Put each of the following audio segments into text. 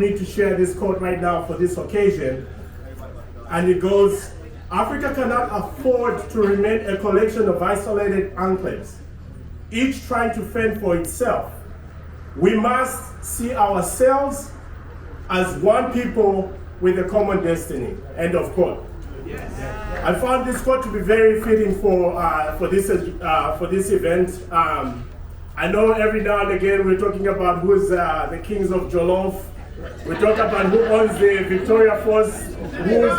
me to share this quote right now for this occasion. And it goes, Africa cannot afford to remain a collection of isolated enclaves, each trying to fend for itself. We must see ourselves as one people with a common destiny. End of quote. Yes. I found this quote to be very fitting for this event. I know every now and again we're talking about who's the kings of Jollof. We talk about who owns the Victoria Falls, who's,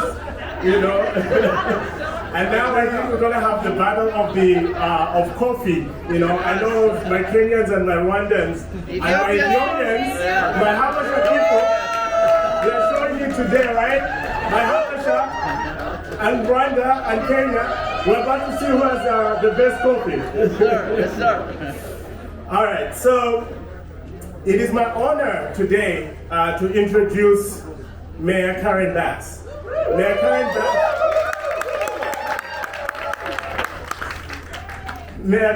and now I think we're going to have the battle of of coffee. I know my Kenyans and my Rwandans and my Ethiopians, my Habasha people, they're showing you today, right? My Habasha and Rwanda and Kenya, we're about to see who has the best coffee. Yes, sir. Yes, sir. All right, so it is my honor today to introduce Mayor Karen Bass. Mayor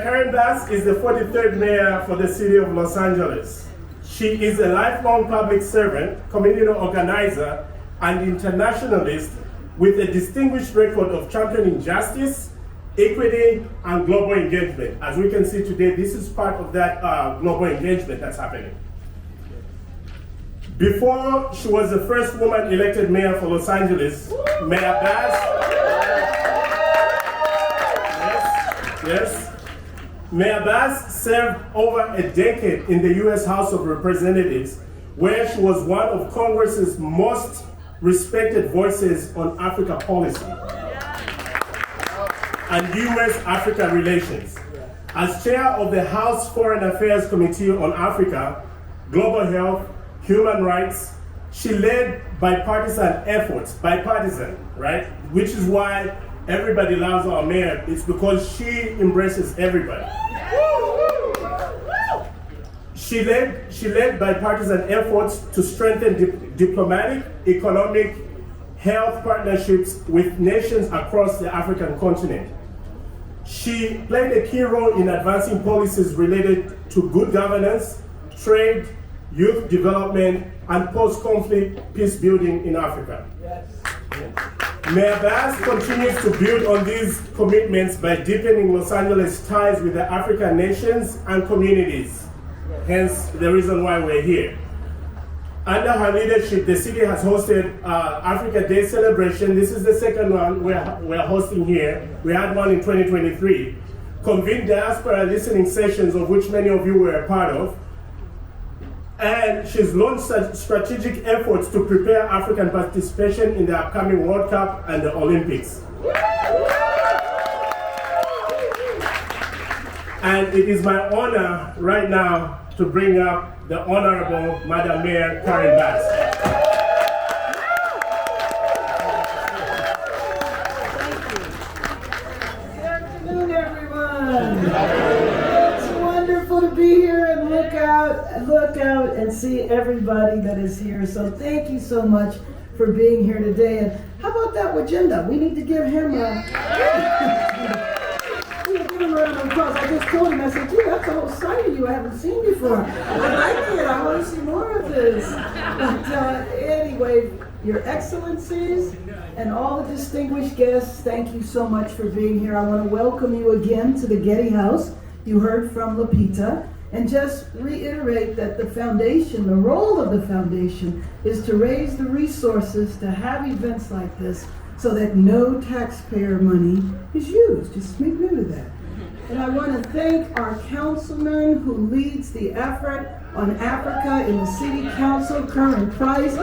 Karen Bass is the 43rd mayor for the city of Los Angeles. She is a lifelong public servant, community organizer, and internationalist with a distinguished record of championing justice, equity, and global engagement. As we can see today, this is part of that global engagement that's happening. Before she was the first woman elected mayor for Los Angeles, Mayor Bass, yes, Mayor Bass served over a decade in the U.S. House of Representatives, where she was one of Congress's most respected voices on Africa policy and U.S.-Africa relations. As chair of the House Foreign Affairs Committee on Africa, Global Health, Human Rights, she led bipartisan efforts, right? Which is why everybody loves our mayor. It's because she embraces everybody. She led bipartisan efforts to strengthen diplomatic, economic, health partnerships with nations across the African continent. She played a key role in advancing policies related to good governance, trade, youth development, and post-conflict peace building in Africa. Yes. Mayor Bass continues to build on these commitments by deepening Los Angeles' ties with the African nations and communities, hence the reason why we're here. Under her leadership, the city has hosted Africa Day celebration. This is the second one we're hosting here. We had one in 2023. Convened diaspora listening sessions, of which many of you were a part of. And she's launched strategic efforts to prepare African participation in the upcoming World Cup and the Olympics. And it is my honor right now to bring up the Honorable Madam Mayor Karen Bass. Good afternoon, everyone. It's wonderful to be here and look out and see everybody that is here. So thank you so much for being here today. And how about that Wajenda? We need to give him give him a round of applause. I just told him, I said, gee, that's a whole side of you I haven't seen before. I like it. I want to see more of this. But anyway, Your Excellencies and all the distinguished guests, thank you so much for being here. I want to welcome you again to the Getty House. You heard from Lupita. And just reiterate that the foundation, the role of the foundation, is to raise the resources to have events like this so that no taxpayer money is used. Just make note of that. And I want to thank our councilman who leads the effort on Africa in the City Council, Curran Price.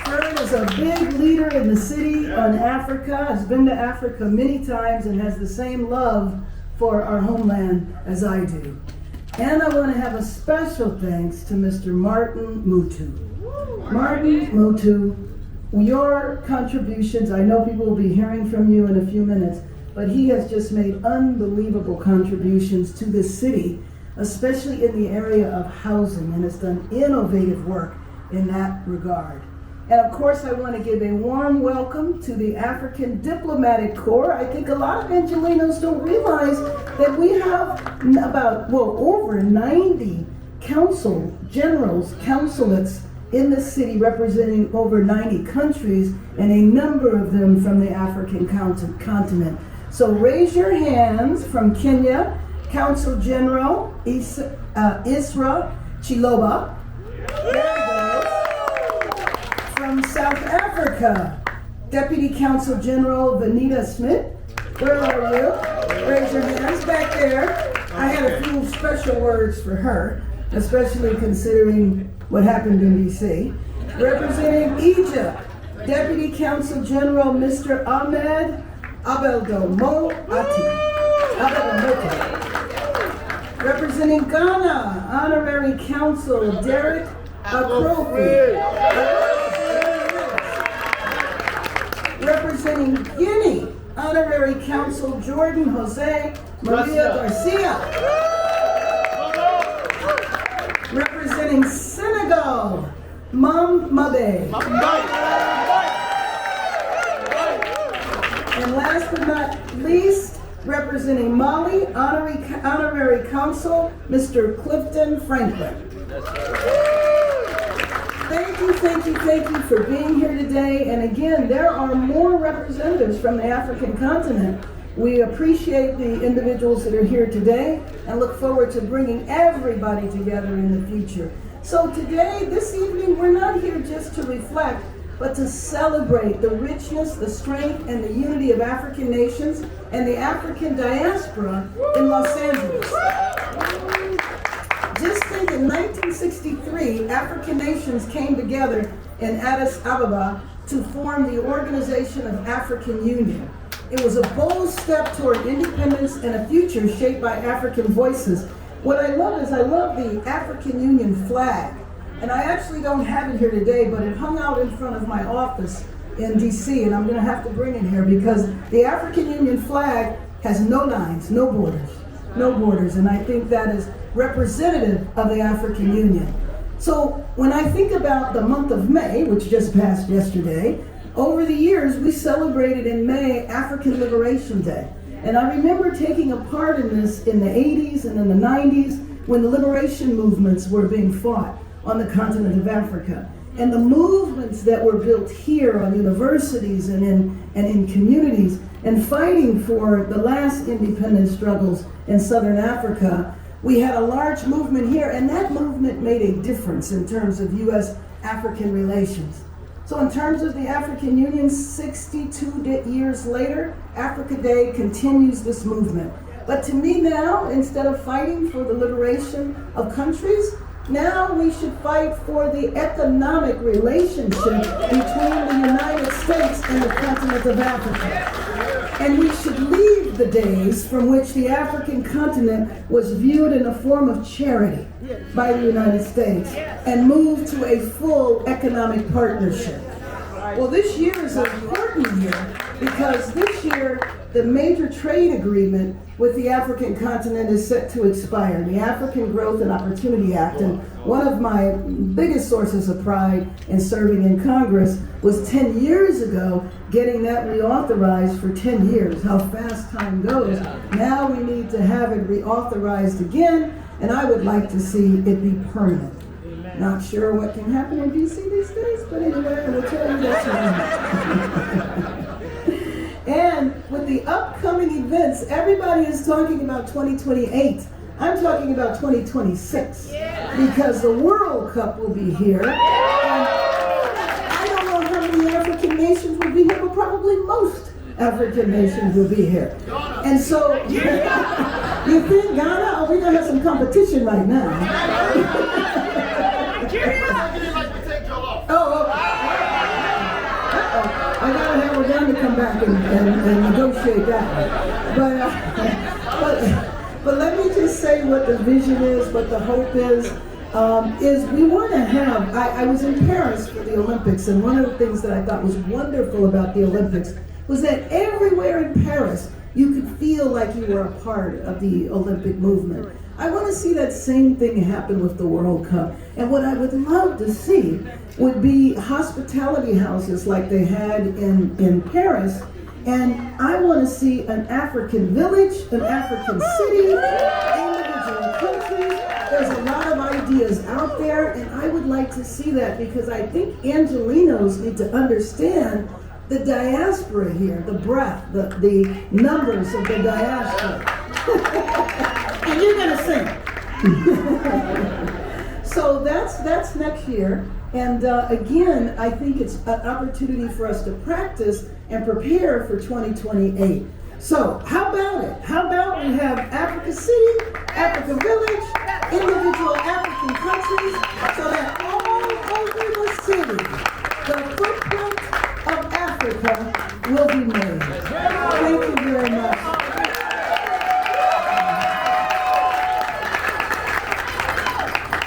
Curran is a big leader in the city on Africa, has been to Africa many times and has the same love for our homeland as I do. And I want to have a special thanks to Mr. Martin Mutu. Martin Mutu, your contributions, I know people will be hearing from you in a few minutes, but he has just made unbelievable contributions to this city, especially in the area of housing, and has done innovative work in that regard. And of course, I want to give a warm welcome to the African Diplomatic Corps. I think a lot of Angelenos don't realize that we have over 90 consulates in the city representing over 90 countries and a number of them from the African continent. So raise your hands from Kenya, Consul General Isra Chiloba. There it goes. From South Africa, Deputy Consul General Vanita Smith. Where are you? Raise your hands back there. I had a few special words for her, especially considering what happened in D.C. Representing Egypt, Deputy Consul General Mr. Ahmed Abeldomoati. Representing Ghana, Honorary Consul Derek Akrofi. Representing Guinea, Honorary Consul Jordan Jose Maria Garcia. Representing Senegal, Mam Mabe. And last but not least, representing Mali, Honorary Consul Mr. Clifton Franklin. Thank you for being here today. And again, there are more representatives from the African continent. We appreciate the individuals that are here today and look forward to bringing everybody together in the future. So today, this evening, we're not here just to reflect, but to celebrate the richness, the strength, and the unity of African nations and the African diaspora in Los Angeles. Just think in 1963, African nations came together in Addis Ababa to form the Organization of African Union. It was a bold step toward independence and a future shaped by African voices. What I love is I love the African Union flag. And I actually don't have it here today, but it hung out in front of my office in DC, and I'm going to have to bring it here because the African Union flag has no lines, no borders, and I think that is representative of the African Union. So when I think about the month of May, which just passed yesterday, over the years we celebrated in May African Liberation Day. And I remember taking a part in this in the 80s and in the 90s when the liberation movements were being fought on the continent of Africa. And the movements that were built here on universities and in communities and fighting for the last independence struggles in Southern Africa, we had a large movement here, and that movement made a difference in terms of U.S.-African relations. So in terms of the African Union, 62 years later, Africa Day continues this movement. But to me now, instead of fighting for the liberation of countries, now we should fight for the economic relationship between the United States and the continent of Africa. And we should leave the days from which the African continent was viewed in a form of charity by the United States and move to a full economic partnership. Well, this year is an important year because this year the major trade agreement with the African continent is set to expire, the African Growth and Opportunity Act. And one of my biggest sources of pride in serving in Congress was 10 years ago getting that reauthorized for 10 years. How fast time goes. Now we need to have it reauthorized again, and I would like to see it be permanent. Not sure what can happen in DC these days, but anyway, I will tell you that's right. And with the upcoming events, everybody is talking about 2028. I'm talking about 2026 because the World Cup will be here. And I don't know how many African nations will be here, but probably most African nations will be here. And so, you think Ghana? Oh, we're going to have some competition right now. I gotta have Uganda come back and negotiate that. But let me just say what the vision is, what the hope is we want to have, I was in Paris for the Olympics, and one of the things that I thought was wonderful about the Olympics was that everywhere in Paris, you could feel like you were a part of the Olympic movement. I want to see that same thing happen with the World Cup. And what I would love to see would be hospitality houses like they had in Paris. And I want to see an African village, an African city, individual countries. There's a lot of ideas ideas out there, and I would like to see that because I think Angelinos need to understand the diaspora here, the breadth, the numbers of the diaspora. And you're gonna sing. So that's next year. And again, I think it's an opportunity for us to practice and prepare for 2028. So how about it? How about we have Africa City, Africa Village, individual African countries, so that all over the city, the footprint of Africa will be made. Thank you very much.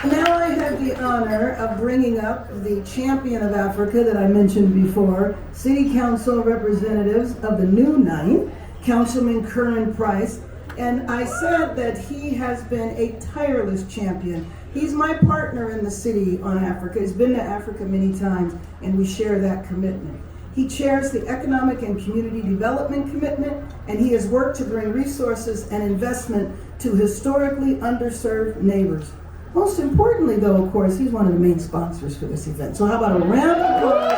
Now I have the honor of bringing up the champion of Africa that I mentioned before, City Council representatives of the new ninth, Councilman Curran Price. And I said that he has been a tireless champion. He's my partner in the city on Africa. He's been to Africa many times, and we share that commitment. He chairs the Economic and Community Development Commitment, and he has worked to bring resources and investment to historically underserved neighbors. Most importantly, though, of course, he's one of the main sponsors for this event. So how about a round of applause?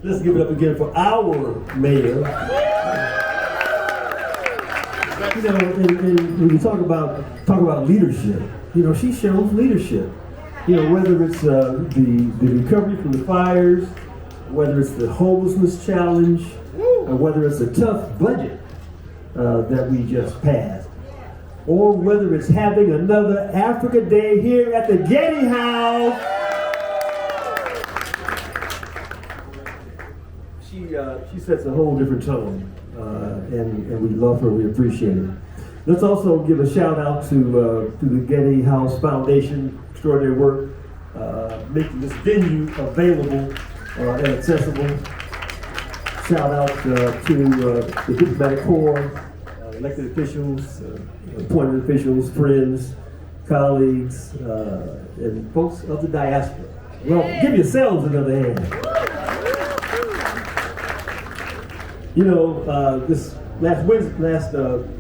Let's give it up again for our mayor. You know, and when you talk about leadership, you know, she shows leadership. You know, whether it's the recovery from the fires, whether it's the homelessness challenge, or whether it's a tough budget that we just passed, or whether it's having another Africa Day here at the Getty House. She sets a whole different tone, and we love her. We appreciate it. Let's also give a shout out to the Getty House Foundation, extraordinary work, making this venue available and accessible. Shout out to the diplomatic corps, elected officials, appointed officials, friends, colleagues, and folks of the diaspora. Well, give yourselves another hand. You know, this last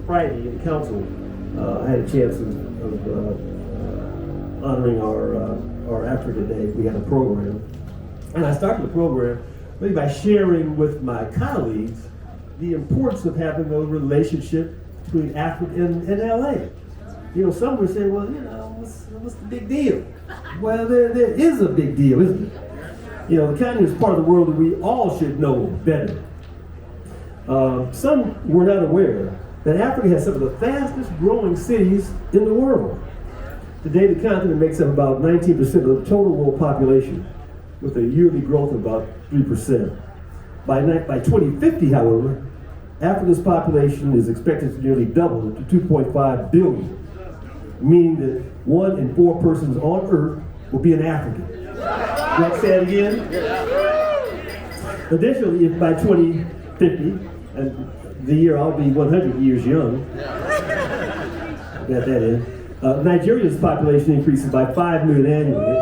Friday in council, I had a chance of honoring our Africa Day. We had a program, and I started the program really by sharing with my colleagues the importance of having a relationship between Africa and LA. You know, some were saying, well, you know, what's the big deal? Well, there is a big deal, isn't it? You know, the continent is part of the world that we all should know better. Some were not aware that Africa has some of the fastest growing cities in the world. Today, the continent makes up about 19% of the total world population, with a yearly growth of about 3%. By 2050, however, Africa's population is expected to nearly double to 2.5 billion, meaning that 1 in 4 persons on Earth will be an African. Let's say it again. Additionally, if by 2050, and the year I'll be 100 years young, got that in, Nigeria's population increases by 5 million annually,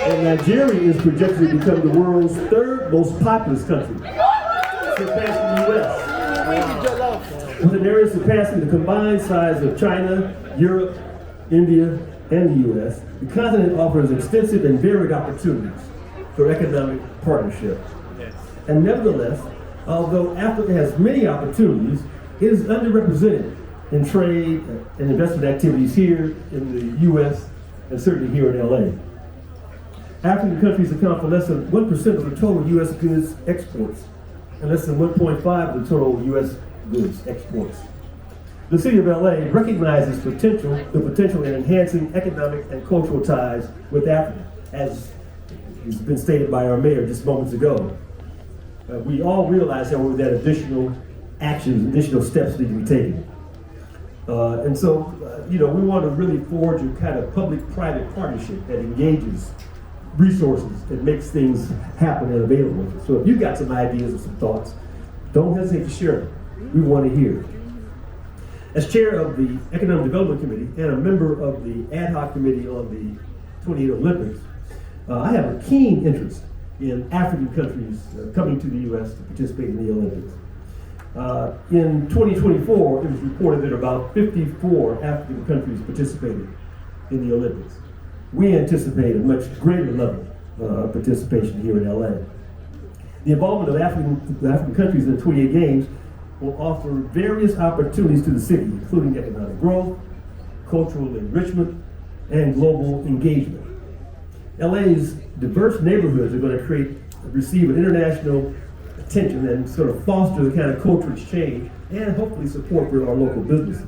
and Nigeria is projected to become the world's 3rd most populous country, surpassing the U.S. With an area surpassing the combined size of China, Europe, India, and the U.S., the continent offers extensive and varied opportunities for economic partnership. And nevertheless, although Africa has many opportunities, it is underrepresented in trade and investment activities here in the U.S. and certainly here in L.A. African countries account for less than 1% of the total U.S. goods exports and less than 1.5% of the total U.S. goods exports. The city of L.A. recognizes the potential in enhancing economic and cultural ties with Africa, as has been stated by our mayor just moments ago. We all realize, however, that additional actions, additional steps need to be taken. And so, you know, we want to really forge a kind of public-private partnership that engages resources and makes things happen and available. So if you've got some ideas or some thoughts, don't hesitate to share them. We want to hear. As chair of the Economic Development Committee and a member of the ad hoc committee on the 28 Olympics, I have a keen interest in African countries coming to the U.S. to participate in the Olympics. In 2024, it was reported that about 54 African countries participated in the Olympics. We anticipate a much greater level of participation here in LA. The involvement of the African countries in the 28 Games will offer various opportunities to the city, including economic growth, cultural enrichment, and global engagement. LA's diverse neighborhoods are going to receive an international attention and sort of foster the kind of cultural exchange and hopefully support for our local businesses.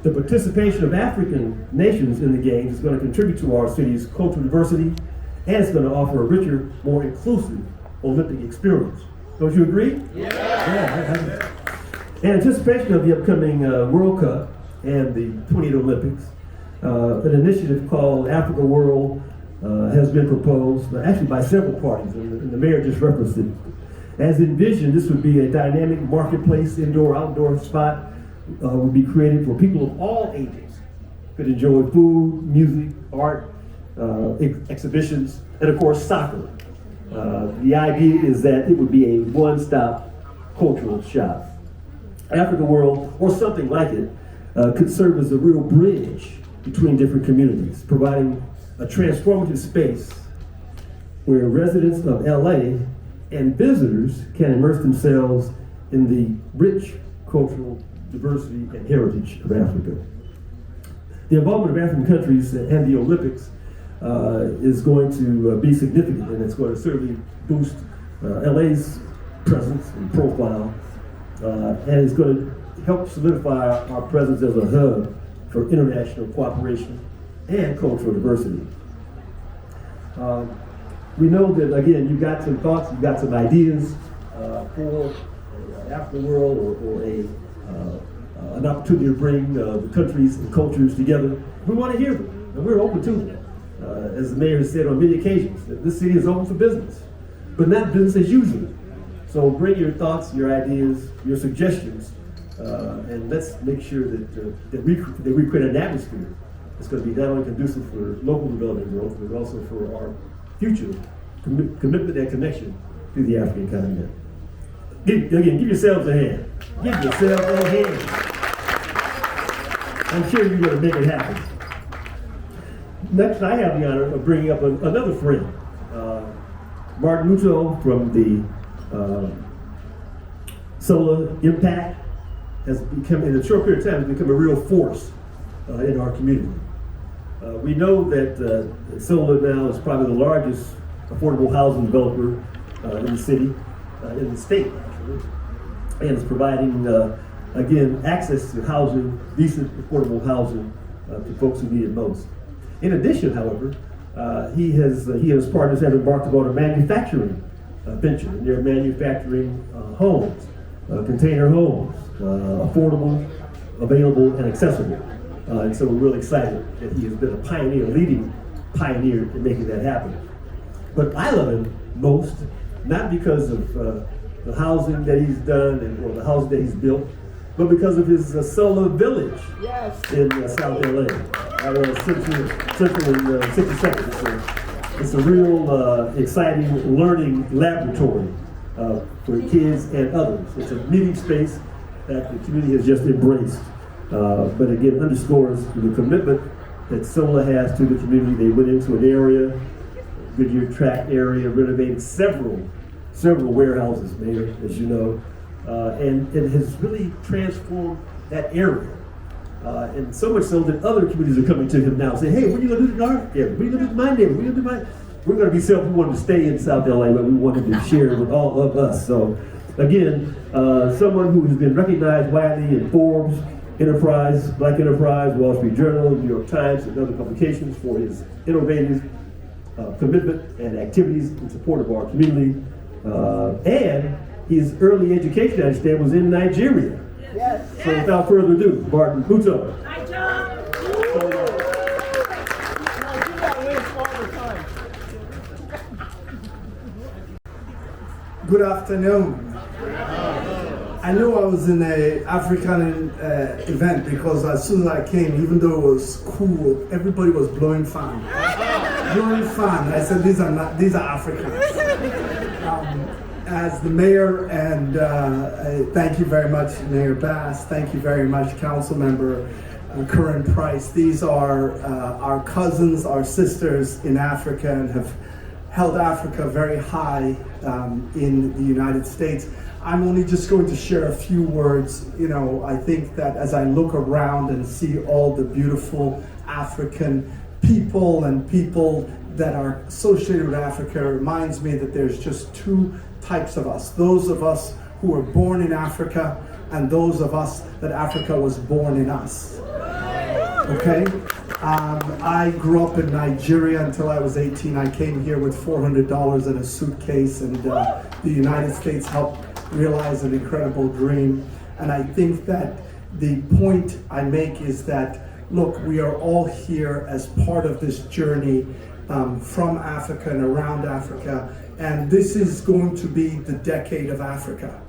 The participation of African nations in the Games is going to contribute to our city's cultural diversity, and it's going to offer a richer, more inclusive Olympic experience. Don't you agree? Yeah. In anticipation of the upcoming World Cup and the 28 Olympics, an initiative called Africa World has been proposed, actually by several parties, and the mayor just referenced it. As envisioned, this would be a dynamic marketplace, indoor-outdoor spot, would be created for people of all ages, could enjoy food, music, art, exhibitions, and of course soccer. The idea is that it would be a one-stop cultural shop. Africa World, or something like it, could serve as a real bridge between different communities, providing a transformative space where residents of LA and visitors can immerse themselves in the rich cultural diversity and heritage of Africa. The involvement of African countries and the Olympics is going to be significant, and it's going to certainly boost LA's presence and profile, and it's going to help solidify our presence as a hub for international cooperation and cultural diversity. We know that, again, you've got some thoughts, you've got some ideas for Africa World or an opportunity to bring the countries and cultures together. We want to hear them, and we're open to them. As the mayor has said on many occasions, that this city is open for business, but not business as usual. So bring your thoughts, your ideas, your suggestions, and let's make sure that we create an atmosphere that's going to be not only conducive for local development and growth, but also for our future commitment and connection to the African continent. Give yourselves a hand. Give yourselves a hand. I'm sure you're going to make it happen. Next, I have the honor of bringing up another friend, Martin Muto from the Solar Impact has become, in a short period of time, has become a real force in our community. We know that Solar now is probably the largest affordable housing developer in the city, in the state, actually, and is providing, again, access to housing, decent, affordable housing to folks who need it most. In addition, however, he and his partners have embarked upon a manufacturing venture. They're manufacturing homes, container homes, affordable, available, and accessible. And so we're really excited that he has been a pioneer, leading pioneer in making that happen. But I love him most, not because of the housing that he's done or the housing that he's built, but because of his solar village in South LA. Central in 62nd. It's a real exciting learning laboratory for kids and others. It's a meeting space that the community has just embraced. But again, underscores the commitment that Solar has to the community. They went into an area, Goodyear track area, renovated several warehouses, Mayor, as you know, and it has really transformed that area. And so much so that other communities are coming to him now saying, hey, what are you going to do in our area? What are you going to do in my neighborhood? What are you going to do in my... We're going to be self. We wanted to stay in South LA, but we wanted to share with all of us. So again, someone who has been recognized widely in Forbes, Enterprise, Black Enterprise, Wall Street Journal, New York Times, and other publications for his innovative commitment and activities in support of our community. And his early education, I understand, was in Nigeria. Yes. So without further ado, Martin Muto. Good afternoon. I knew I was in an African event because as soon as I came, even though it was cool, everybody was blowing fan. Blowing fan. I said, these are Africans. as the mayor, and thank you very much, Mayor Bass. Thank you very much, Council Member Curran Price. These are our cousins, our sisters in Africa, and have held Africa very high in the United States. I'm only just going to share a few words. You know, I think that as I look around and see all the beautiful African people and people that are associated with Africa, it reminds me that there's just two types of us. Those of us who were born in Africa and those of us that Africa was born in us. Okay? I grew up in Nigeria until I was 18. I came here with $400 in a suitcase, and the United States helped realize an incredible dream. And I think that the point I make is that, look, we are all here as part of this journey from Africa and around Africa, and this is going to be the decade of Africa.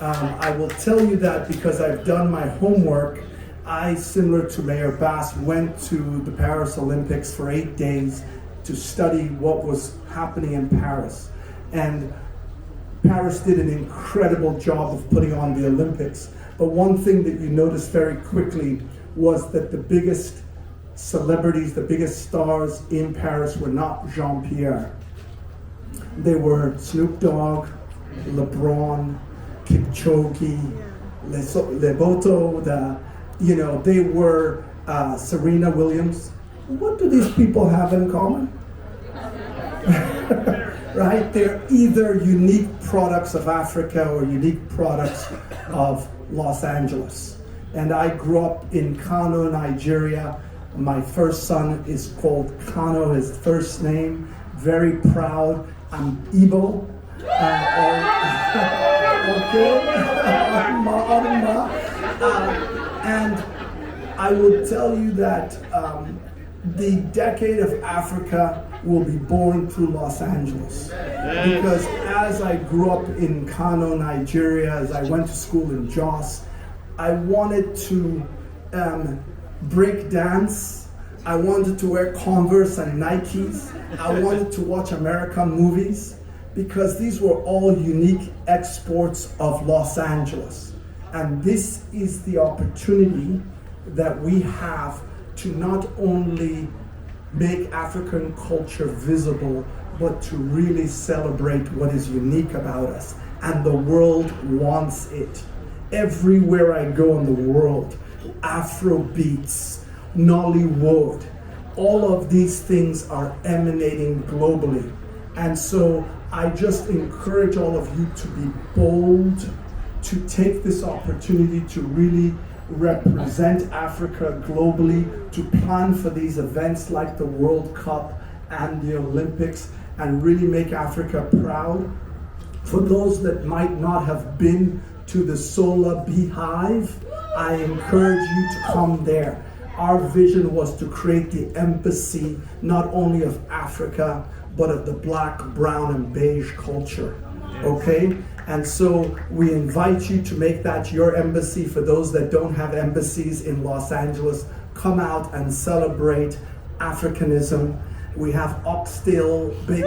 I will tell you that because I've done my homework. I, similar to Mayor Bass, went to the Paris Olympics for 8 days to study what was happening in Paris. And Paris did an incredible job of putting on the Olympics. But one thing that you noticed very quickly was that the biggest celebrities, the biggest stars in Paris were not Jean-Pierre. They were Snoop Dogg, LeBron, Kipchoge, Leboto, they were Serena Williams. What do these people have in common? Right? They're either unique products of Africa or unique products of Los Angeles. And I grew up in Kano, Nigeria. My first son is called Kano, his first name. Very proud. I'm Igbo. And I will tell you that the decade of Africa will be born through Los Angeles. Because as I grew up in Kano, Nigeria, as I went to school in Jos, I wanted to break dance. I wanted to wear Converse and Nikes. I wanted to watch American movies, because these were all unique exports of Los Angeles. And this is the opportunity that we have to not only make African culture visible, but to really celebrate what is unique about us. And the world wants it. Everywhere I go in the world, Afro beats, Nollywood, all of these things are emanating globally. And so I just encourage all of you to be bold, to take this opportunity to really represent Africa globally, to plan for these events like the World Cup and the Olympics, and really make Africa proud. For those that might not have been to the Sola Beehive, I encourage you to come there. Our vision was to create the embassy not only of Africa, but of the black, brown, and beige culture, okay? And so we invite you to make that your embassy. For those that don't have embassies in Los Angeles, come out and celebrate Africanism. We have oxtail, big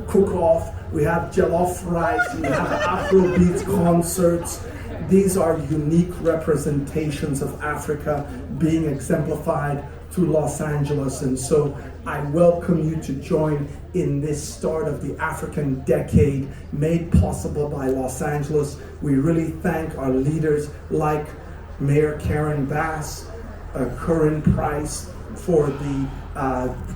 cook-off, we have jollof rice, we have Afrobeat concerts. These are unique representations of Africa being exemplified through Los Angeles. And so I welcome you to join in this start of the African decade made possible by Los Angeles. We really thank our leaders like Mayor Karen Bass, Curran Price, for the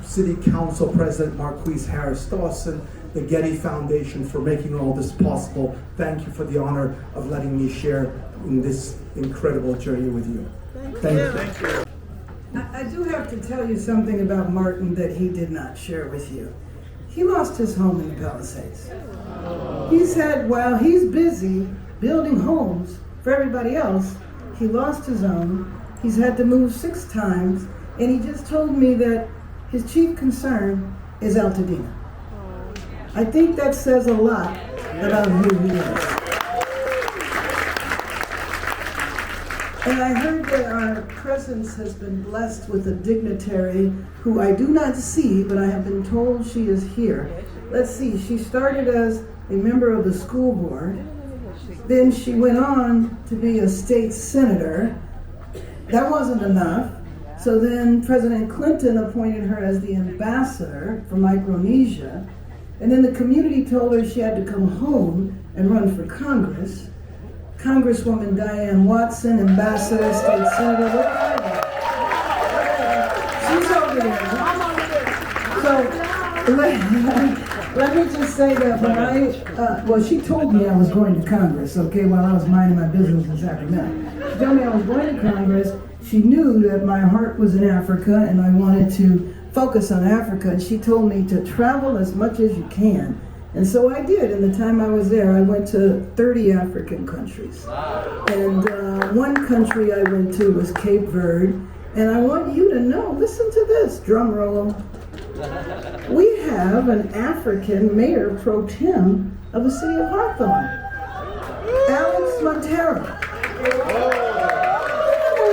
City Council President Marquise Harris Dawson, the Getty Foundation for making all this possible. Thank you for the honor of letting me share in this incredible journey with you. Thank you. I do have to tell you something about Martin that he did not share with you. He lost his home in the Palisades. He said while he's busy building homes for everybody else, he lost his own. He's had to move 6 times, and he just told me that his chief concern is Altadena. I think that says a lot about who he is. And I heard that our presence has been blessed with a dignitary who I do not see, but I have been told she is here. Let's see, she started as a member of the school board. Then she went on to be a state senator. That wasn't enough. So then President Clinton appointed her as the ambassador for Micronesia. And then the community told her she had to come home and run for Congress. Congresswoman Diane Watson, ambassador, state senator, look at her. She's over there. So let me just say that when well, she told me I was going to Congress, okay, while I was minding my business in Sacramento. She told me I was going to Congress. She knew that my heart was in Africa and I wanted to focus on Africa. And she told me to travel as much as you can. And so I did. In the time I was there, I went to 30 African countries. And one country I went to was Cape Verde. And I want you to know, listen to this, drum roll. We have an African mayor pro tem of the city of Hawthorne, Alex Montero. We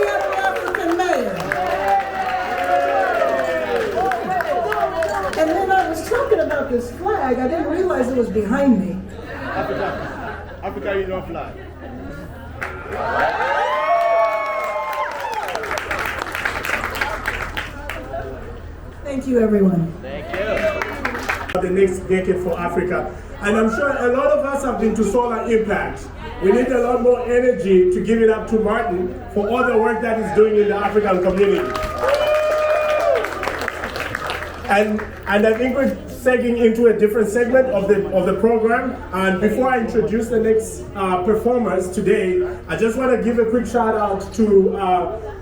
have an African mayor. And then I was talking about this flag. I didn't realize it was behind me. Africa, you don't fly. Thank you, everyone. Thank you. The next decade for Africa. And I'm sure a lot of us have been to Solar Impact. We need a lot more energy to give it up to Martin for all the work that he's doing in the African community. And I think we're segueing into a different segment of the program. And before I introduce the next performers today, I just want to give a quick shout out to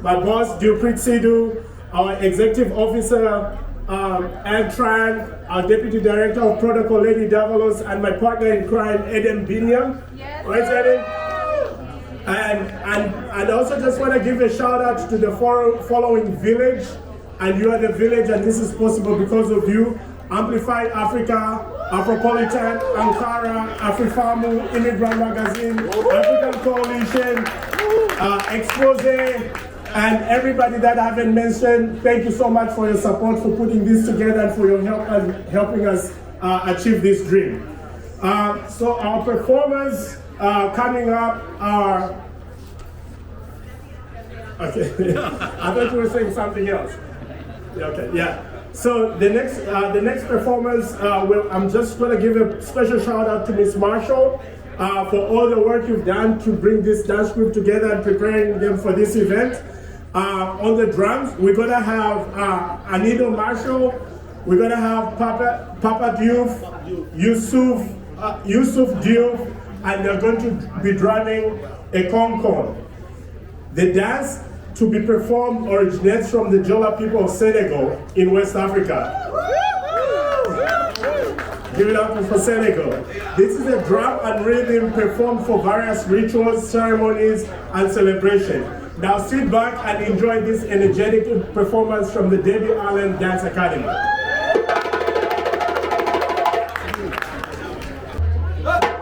my boss, Dilpreet Sidhu, our executive officer, Anne Tran, our deputy director of protocol, Lady Davalos, and my partner in crime, Eden Binyam. Yes. Right, Eden? And also just want to give a shout out to the following village. And you are the village, and this is possible because of you. Amplify Africa, Afropolitan, Ankara, Afrifamu, Immigrant Magazine, African Coalition, Expose, and everybody that I haven't mentioned. Thank you so much for your support, for putting this together, and for your help and helping us achieve this dream. So our performers coming up are. Okay, I thought you were saying something else. Okay, yeah. So the next performance, I'm just going to give a special shout out to Miss Marshall for all the work you've done to bring this dance group together and preparing them for this event. On the drums, we're going to have Anido Marshall, we're going to have Papa Diouf, Yusuf Diouf, and they're going to be drumming a concon. The dance to be performed originates from the Jola people of Senegal in West Africa. Give it up for Senegal. This is a drum and rhythm performed for various rituals, ceremonies, and celebration. Now sit back and enjoy this energetic performance from the Debbie Allen Dance Academy. Bye.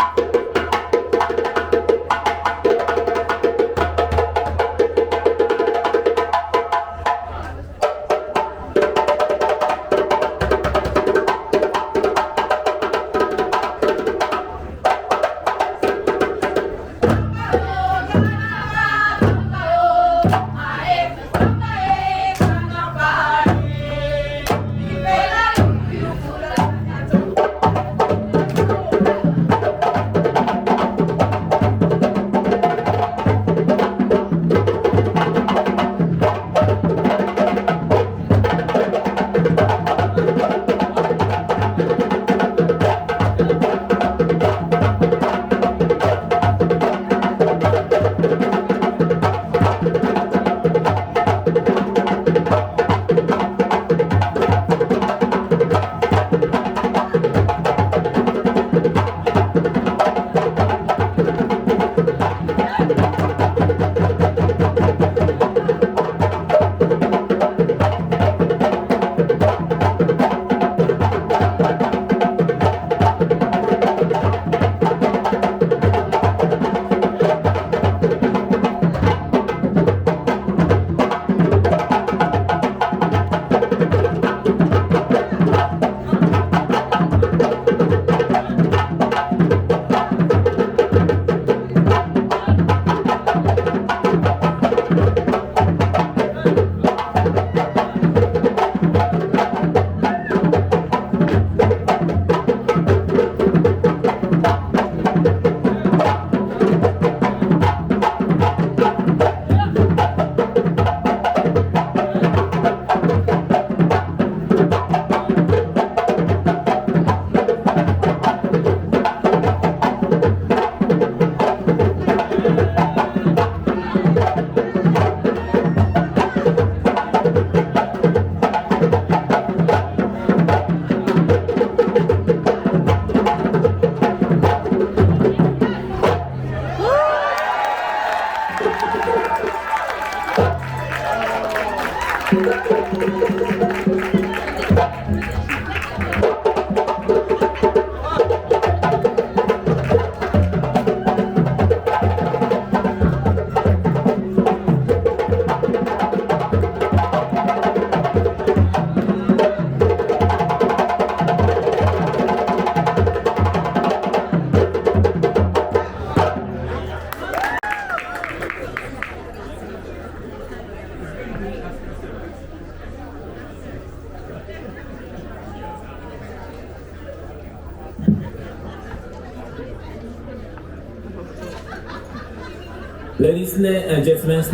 Ladies and gentlemen,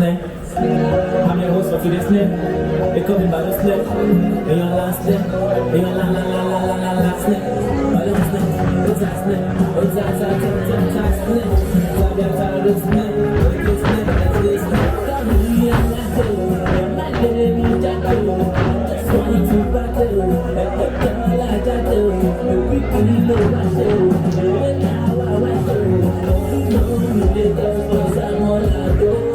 I'm your host for today's name. They call me Bado Snake. And your last name, and your last name. Bado Snake, it's a snake. It's a snake. Why they're tired of snake? It's snake, it's snake. Come here, let's go. My baby, just wanna to battle. And girl, I got to. We can know my show. And now I want to. No, you did that for someone I don't.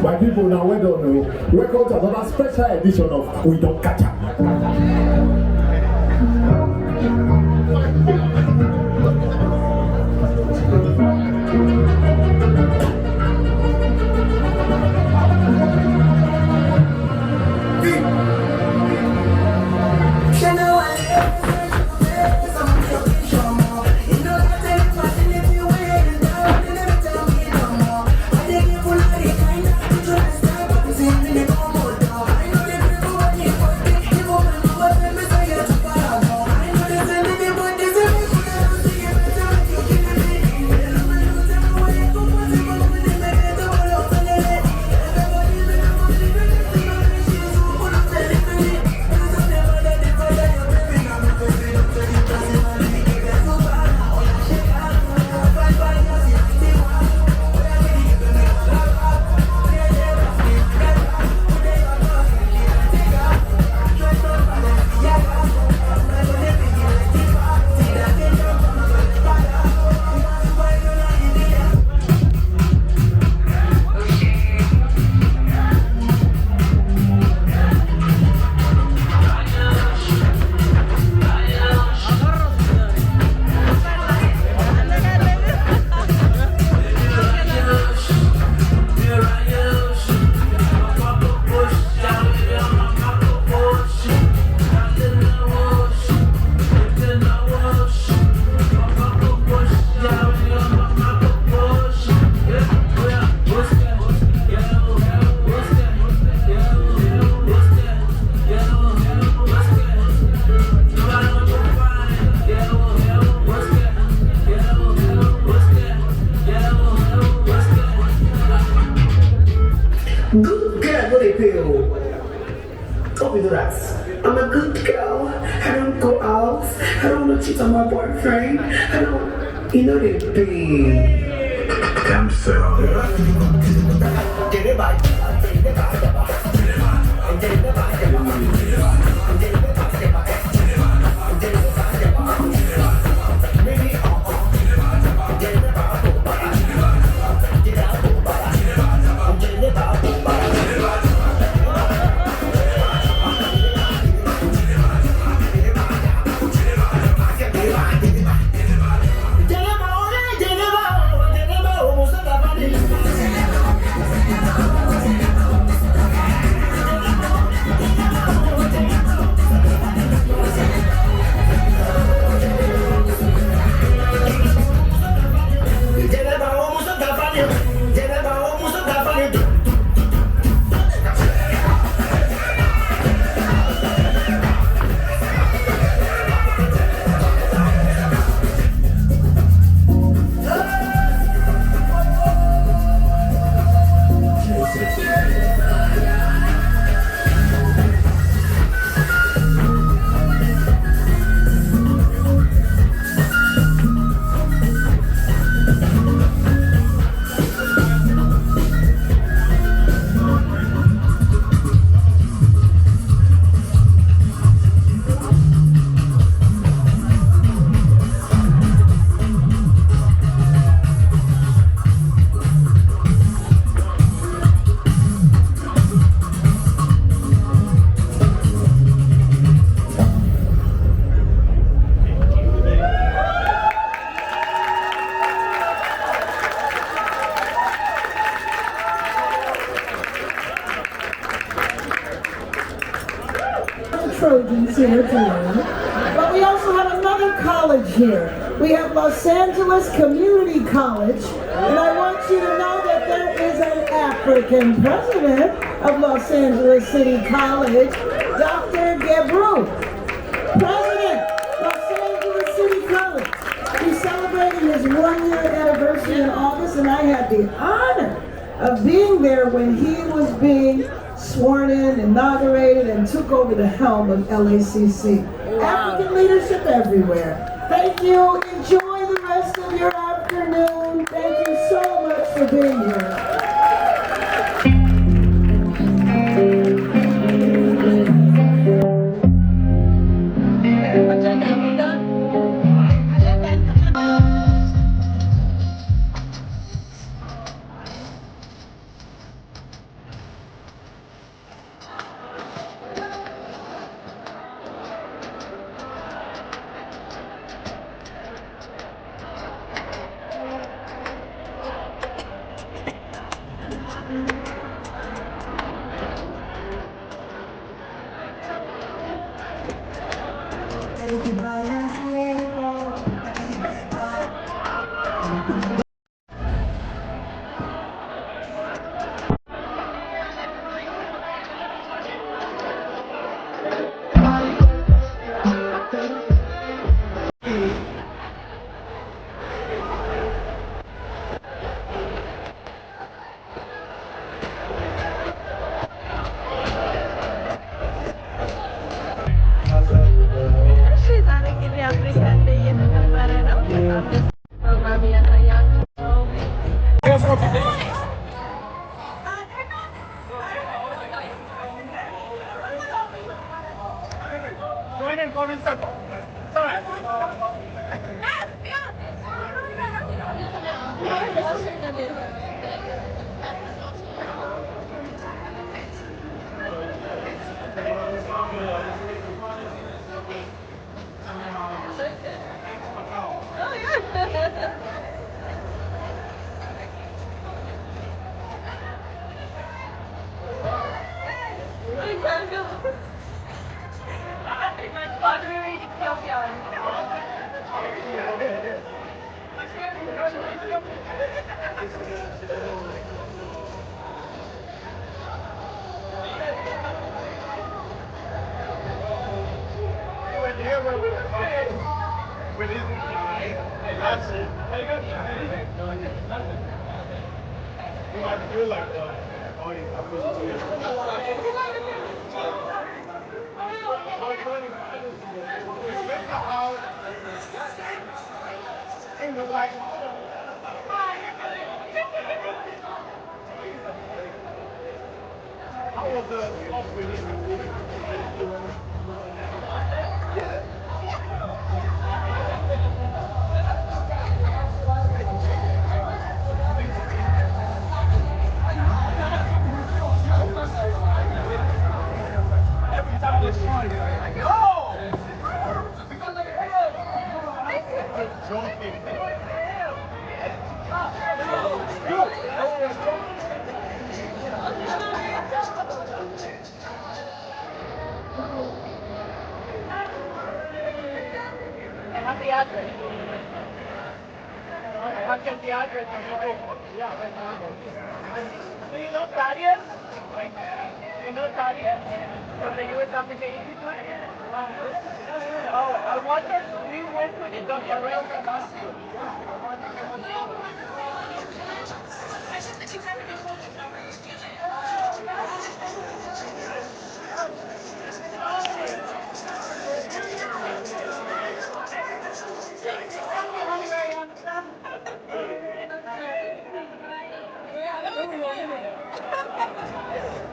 My people, now we don't know. Welcome to another special edition of We Don't Catch Up. Good girl, what they feel? Tell me that. I'm a good girl. I don't go out. I don't want to cheat on my boyfriend. I don't, you know they be. Damn so. Oh, Trojans here today. But we also have another college here. We have Los Angeles Community College. And I want you to know that there is an African president of Los Angeles City College, Dr. Gebru. President, Los Angeles City College. He's celebrating his 1-year anniversary in August, and I had the honor of being there when he was being sworn in, inaugurated, and took over the helm of LACC. African leadership everywhere. Thank you. Enjoy the rest of your afternoon. Thank you so much for being here.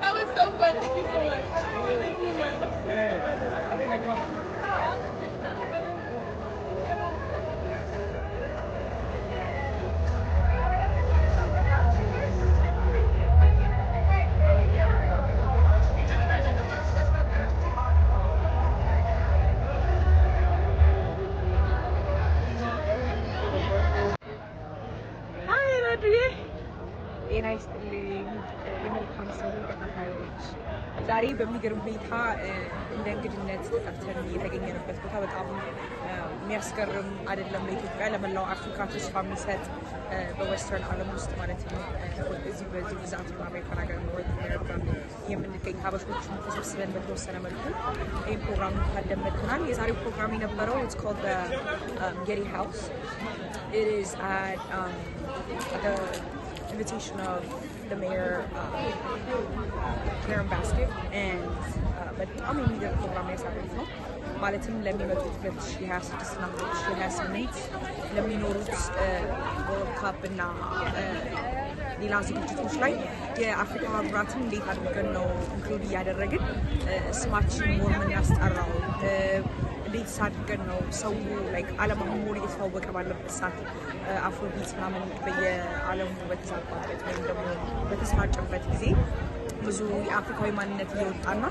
That was so fun. Thank you so much. Hi, Rodri. ጤና ይስጥልኝ የመልካም ሰው ተከታዮች፣ ዛሬ በሚገርም ሁኔታ እንደ እንግድነት ተጠርተን የተገኘንበት ቦታ በጣም የሚያስገርም አይደለም። ለኢትዮጵያ ለመላው አፍሪካ ተስፋ የሚሰጥ በዌስተርን ዓለም ውስጥ ማለት ነው። እዚህ በዚህ ብዛት አሜሪካን ሀገር ኖርት አሜሪካ የምንገኝ ሀበሾችን ተሰብስበን በተወሰነ መልኩ ይህን ፕሮግራም ታደመጥናል። የዛሬው ፕሮግራም የነበረው it's called the Getty House. It is at the invitation of the mayor, Karen Basket, and በጣም የሚገርም ፕሮግራም ያሳለፍ ነው። ማለትም ለሚመጡት 2026 እና 2028 ለሚኖሩት ወርልድ ካፕ እና ሌላ ዝግጅቶች ላይ የአፍሪካ ሀገራትን እንዴት አድርገን ነው ኢንክሉድ እያደረግን ስማችን ሞር የምናስጠራው፣ እንዴት አድርገን ነው ሰው ላይክ ዓለም አሁን ሞር እየተዋወቀ ባለበት ሰዓት አፍሮቢት ምናምን በየዓለሙ በተዛባበት ወይም ደግሞ በተሰራጨበት ጊዜ ብዙ የአፍሪካዊ ማንነት እየወጣና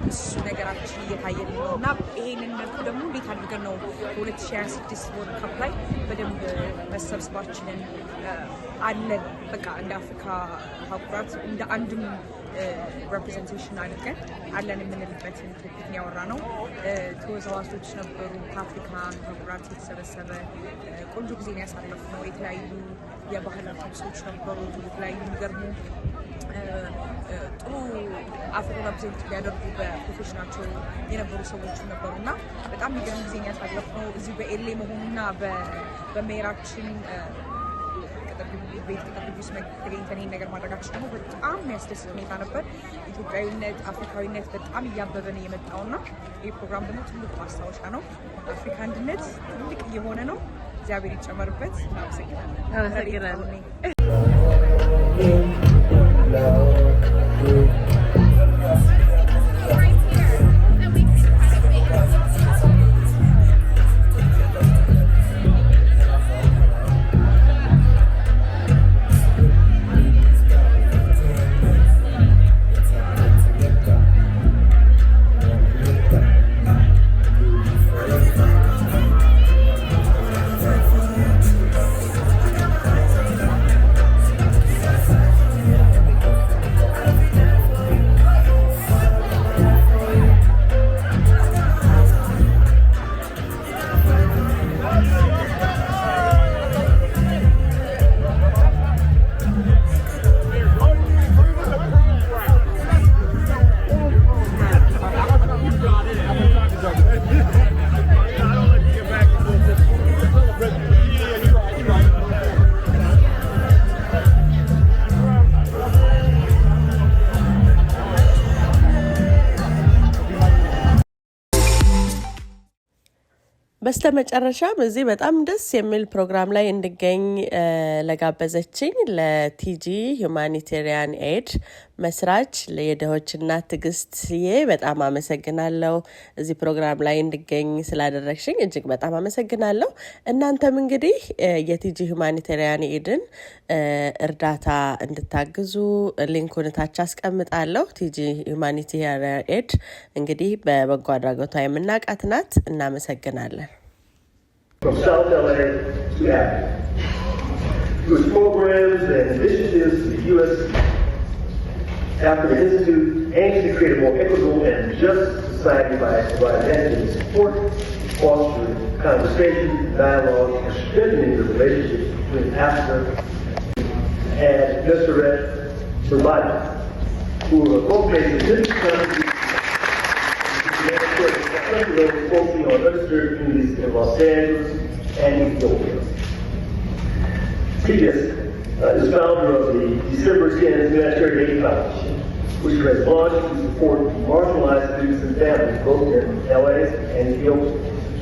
እሱ ነገራችን እየታየን ነው እና ይሄንን መልኩ ደግሞ እንዴት አድርገን ነው በ2026 ወርልድ ካፕ ላይ በደንብ መሰብሰባችንን አለን በቃ እንደ አፍሪካ ሀገራት እንደ አንድም ሬፕሬዘንቴሽን አድርገን አለን የምንልበትን ቶፒክን ያወራ ነው። ተወዛዋዦች ነበሩ ከአፍሪካ ሀገራት የተሰበሰበ ቆንጆ ጊዜን ያሳለፍነው። የተለያዩ የባህል ልብሶች ነበሩ፣ የተለያዩ የሚገርሙ ጥሩ አፍሪካ ሪፕሬዘንት ሊያደርጉ በፕሮፌሽናቸው የነበሩ ሰዎች ነበሩ እና በጣም የሚገርም ጊዜን ያሳለፍነው እዚሁ በኤሌ መሆኑና በሜራችን ቤት ቅጥር ግቢ ውስጥ ተገኝተን ይህን ነገር ማድረጋችን ደግሞ በጣም የሚያስደስት ሁኔታ ነበር። ኢትዮጵያዊነት፣ አፍሪካዊነት በጣም እያበበን የመጣውና ይህ ፕሮግራም ደግሞ ትልቅ ማስታወሻ ነው። አፍሪካ አንድነት ትልቅ እየሆነ ነው። እግዚአብሔር ይጨመርበት። አመሰግናለሁ። በስተመጨረሻም እዚህ በጣም ደስ የሚል ፕሮግራም ላይ እንድገኝ ለጋበዘችኝ ለቲጂ ሁማኒቴሪያን ኤድ መስራች የድሆች እናት ትዕግስትዬ በጣም አመሰግናለሁ። እዚህ ፕሮግራም ላይ እንድገኝ ስላደረግሽኝ እጅግ በጣም አመሰግናለሁ። እናንተም እንግዲህ የቲጂ ሁማኒቴሪያን ኤድን እርዳታ እንድታግዙ ሊንኩን ታች አስቀምጣለሁ። ቲጂ ሁማኒቴሪያን ኤድ እንግዲህ በበጎ አድራጎቷ የምናውቃት ናት። እናመሰግናለን። From South LA to Africa. Through its programs and initiatives, the U.S. African Institute aims to create a more equitable and just society by advancing support, fostering conversation, dialogue, and strengthening the relationships between Africa and Mr. Red Bravada, who are both making significant contributions focusing on underserved communities in Los Angeles and Ethiopia. TGIS is founder of the December 10th Humanitarian Aid Foundation, which has launched to support marginalized students and families both in LA and Ethiopia.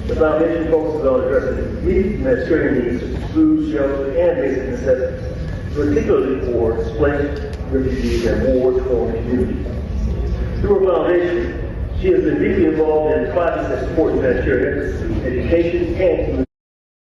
The foundation focuses on addressing immediate humanitarian needs such as food, shelter, and basic necessities, particularly for displaced refugees and war-torn communities. Through her foundation, she has been deeply involved in projects that support humanitarian efforts through education and